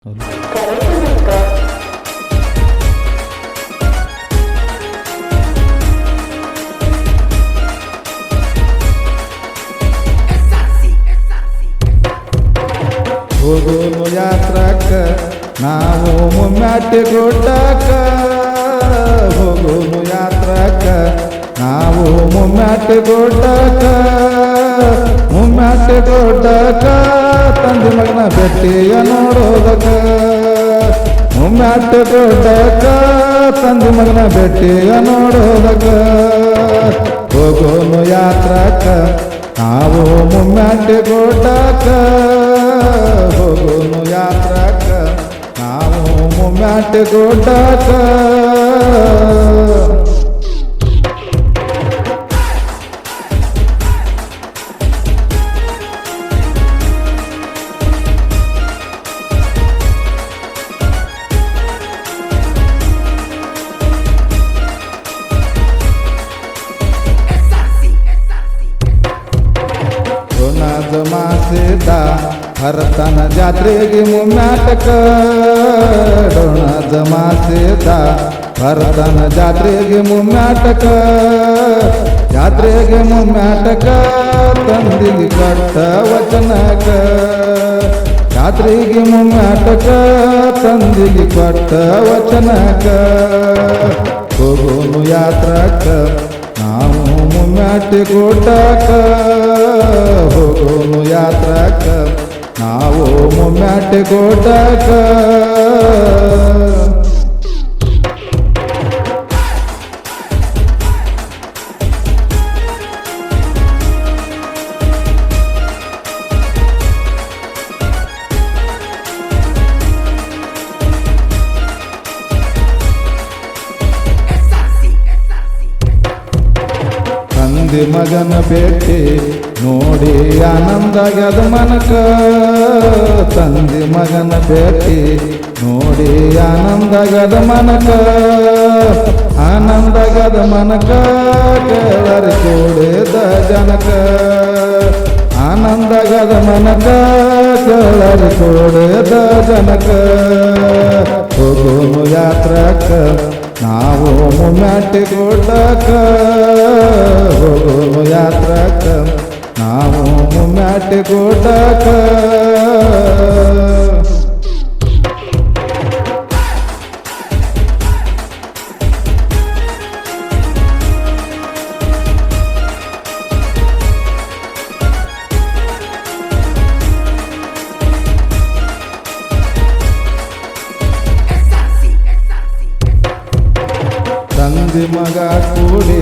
ಹೌದು. ಹೋಗೋನು ಯಾತ್ರಕ್ಕ ನಾವು ಮುಮ್ಮ್ಯಾಟಿ ಗುಡ್ಡಕ್ಕ ಹೋಗೋನು ಯಾತ್ರಕ್ಕ ನಾವು ಮುಮ್ಮ್ಯಾಟಿ ಗುಡ್ಡಕ್ಕ ತಂದೆ ಮಗನ ಭೇಟಿಯ ನೋಡೋದಕ್ಕ ಮುಮ್ಮ್ಯಾಟಿ ಗುಡ್ಡಕ್ಕ ತಂದೆ ಮಗನ ಭೇಟಿಯ ನೋಡೋದಕ್ಕ ಹೋಗೋನು ಯಾತ್ರಕ್ಕ ನಾವು ಮುಮ್ಮ್ಯಾಟಿ ಗುಡ್ಡಕ್ಕ ಹೋಗೋನು ಯಾತ್ರಕ್ಕ ನಾವು ಮುಮ್ಮ್ಯಾಟಿ ಗುಡ್ಡಕ್ಕ ಮಾಸಿದ ಭರತನ ಜಾತ್ರೆಗೆ ಮುಮ್ಮ್ಯಾಟಕ ಡೋಣದ ಮಾಸಿದ ಭರತನ ಜಾತ್ರೆಗೆ ಮುಮ್ಮ್ಯಾಟಕ ತಂದಿಗೆ ಕೊಟ್ಟ ವಚನಕ ಜಾತ್ರೆಗೆ ಮುಮ್ಮ್ಯಾಟಕ ತಂದಿಗೆ ಕೊಟ್ಟ ವಚನಕ ಹೋಗೋನು ಯಾತ್ರಕ್ಕ ನಾವು ಮುಮ್ಮ್ಯಾಟಿ ಗುಡ್ಡಕ್ಕ ಹೋಗೋನು ಯಾತ್ರಕ್ಕ ನಾವು ಮುಮ್ಮ್ಯಾಟಿ ಗುಡ್ಡಕ್ಕ ತಂದೆ ಮಗನ ಭೇಟಿ ನೋಡಿ ಆನಂದಾಗ್ಯದ ಮನಕ ತಂದೆ ಮಗನ ಭೇಟಿ ನೋಡಿ ಆನಂದಾಗ್ಯದ ಮನಕ ಕೇಳರಿ ಕೂಡಿದ ಜನಕ ಆನಂದಾಗ್ಯದ ಮನಕ ಕೇಳರಿ ಕೂಡಿದ ಜನಕ ಹೋಗೋನು ಯಾತ್ರಕ್ಕ ನಾವು ಮುಮ್ಮ್ಯಾಟಿ ಗುಡ್ಡಕ್ಕ ಹೋಗೋನು ಯಾತ್ರಕ್ಕ ನಾವು ಮುಮ್ಮ್ಯಾಟಿ ಗುಡ್ಡಕ್ಕ ತಂದೆ ಮಗ ಕೂಡಿ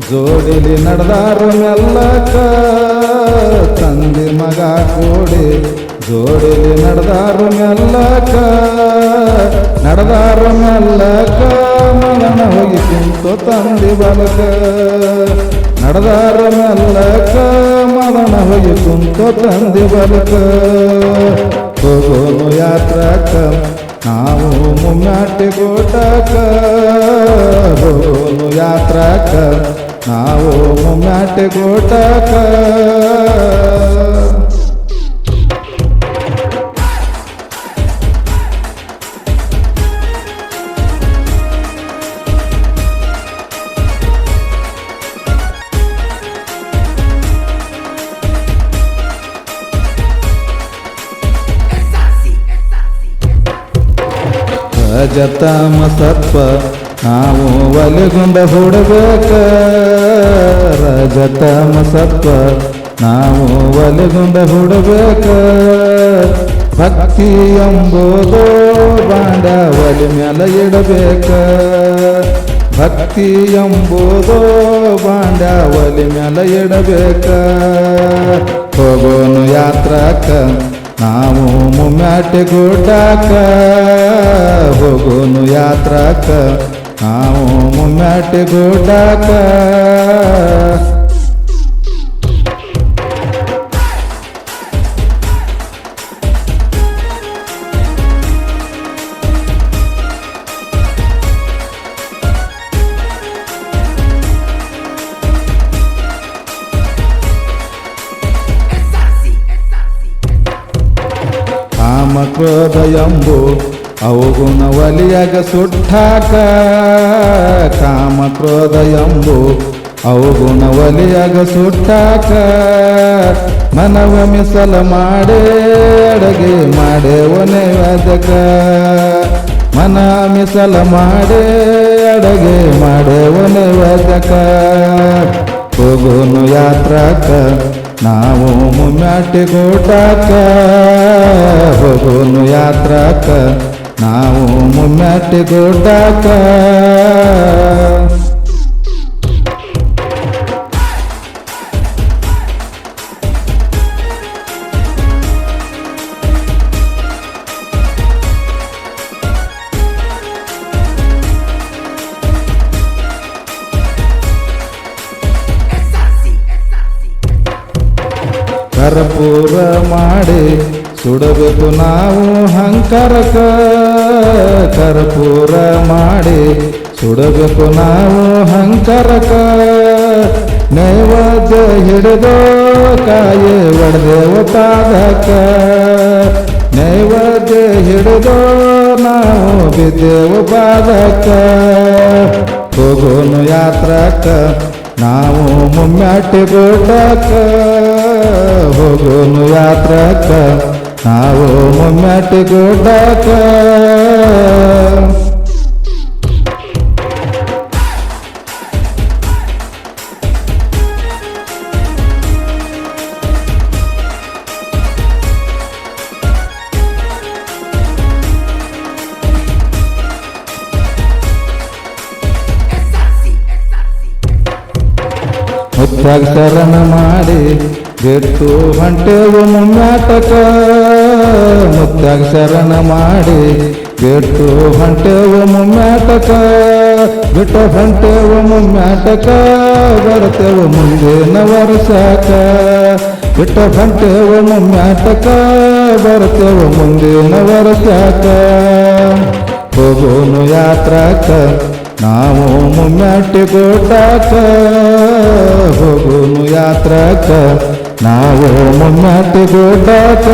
ಜೋಡಿಲಿ ನಡೆದಾರು ಮೆಲ್ಲಕ ತಂದೆ ಮಗ ಕೂಡಿ ಜೋಡಿಲಿ ನಡೆದಾರು ಮೆಲ್ಲಕ ಮಗನ ಹೋಗಿ ಕುಂತು ತಂದೆ ಬಲಕ ನಡೆದಾರು ಮೆಲ್ಲಕ ಮಗನ ಹೋಗಿ ಕುಂತು ತಂದೆ ಬಲಕ ಹೋಗೋನು ಯಾತ್ರಕ್ಕ ನಾವು ಮುಮ್ಮ್ಯಾಟಿ ಗುಡ್ಡಕ್ಕ ಹೋಗೋನು ಯಾತ್ರಕ್ಕ ನಾವು ಮುಮ್ಮ್ಯಾಟಿ ಗುಡ್ಡಕ್ಕ ರಜತಮ ಸತ್ವ ನಾವು ಒಲಿಗುಂಡ ಹುಡಬೇಕ ರಜತಮ ಸತ್ವ ನಾವು ಒಲಿಗುಂಡ ಹುಡಬೇಕ ಭಕ್ತಿ ಎಂಬುದು ಬಾಂಡ ಒಲಿ ಮ್ಯಾಲ ಇಡಬೇಕ ಭಕ್ತಿ ಎಂಬುದು ಬಾಂಡ ಒಲಿ ಮ್ಯಾಲ ಇಡಬೇಕ ಹೋಗೋನು ಯಾತ್ರಕ್ಕ ನಾವು ಮುಮ್ಮ್ಯಾಟಿ ಗುಡ್ಡಕ್ಕ ಹೋಗೋನು ಯಾತ್ರಕ್ಕ ನಾವು ಮುಮ್ಮ್ಯಾಟಿ ಗುಡ್ಡಕ್ಕ ಕಾಮ ಕ್ರೋಧ ಎಂಬು ಅವುಗುಣ ಒಲಿಯಾಗ ಸುಟ್ಟಾಕ ಕಾಮ ಕ್ರೋಧ ಎಂಬು ಅವುಗುಣ ಒಲಿಯಾಗ ಸುಟ್ಟಾಕ ಮನವ ಮಿಸಲ ಮಾಡೇ ಅಡಗೆ ಮಾಡೇವ ನೈವೇದ್ಯಕ ಮನ ಮಿಸಲ ಮಾಡೇ ಅಡಗೆ ಮಾಡೇವ ನೈವೇದ್ಯಕ ಹೋಗೋನು ಯಾತ್ರಕ್ಕ ನಾವು ಮುಮ್ಮ್ಯಾಟಿ ಗೋಟಾಕ ಹೋಗೋನು ಯಾತ್ರಕ್ಕ ನಾವು ಮುಮ್ಮ್ಯಾಟಿ ಗೋಟಾಕ ಕರ್ಪೂರ ಮಾಡಿ ಸುಡಬೇಕು ನಾವು ಹಂಕರಕ ಕರ್ಪೂರ ಮಾಡಿ ಸುಡಬೇಕು ನಾವು ಹಂಕರಕ ನೈವೇದ್ಯ ಹಿಡಿದು ಕಾಯಿ ಒಡೆದೇವ ಪಾದಕ ನೈವೇದ್ಯ ಹಿಡಿದು ನಾವು ಬಿದ್ದೇವ ಪಾದಕ ಹೋಗೋನು ಯಾತ್ರಕ್ಕ ನಾವು ಮುಮ್ಮ್ಯಾಟಿ ಗೋಟಕ್ಕ ಹೋಗೋನು ಯಾತ್ರಕ್ಕ ನಾವು ಮುಮ್ಮ್ಯಾಟಿ ಗೋಟಕ್ಕ ಮುತ್ತಾಗ ಶರಣ ಮಾಡಿ ಬಿಟ್ಟು ಹೊಂಟೇವು ಮುಮ್ಮ್ಯಾಟಕ ಮುತ್ತಾಗ ಶರಣ ಮಾಡಿ ಬಿಟ್ಟು ಹೊಂಟೇವು ಮುಮ್ಮ್ಯಾಟಕ ಬಿಟ್ಟು ಹೊಂಟೇವು ಮುಮ್ಮ್ಯಾಟಕ ಬರ್ತೇವು ಮುಂದಿನ ವರ್ಷಕ ಬಿಟ್ಟು ಹೊಂಟೇವು ಮುಮ್ಮ್ಯಾಟಕ ಬರ್ತೇವು ಮುಂದಿನ ವರ್ಷಕ ಹೋಗೋನು ಯಾತ್ರಕ ನಾವು ಮುಮ್ಮ್ಯಾಟಿ ಗೋಟಾಕ ಹೋಗೋನು ಯಾತ್ರಕ ನಾವು ಮುಮ್ಮ್ಯಾಟಿ ಗೋಟಾಕ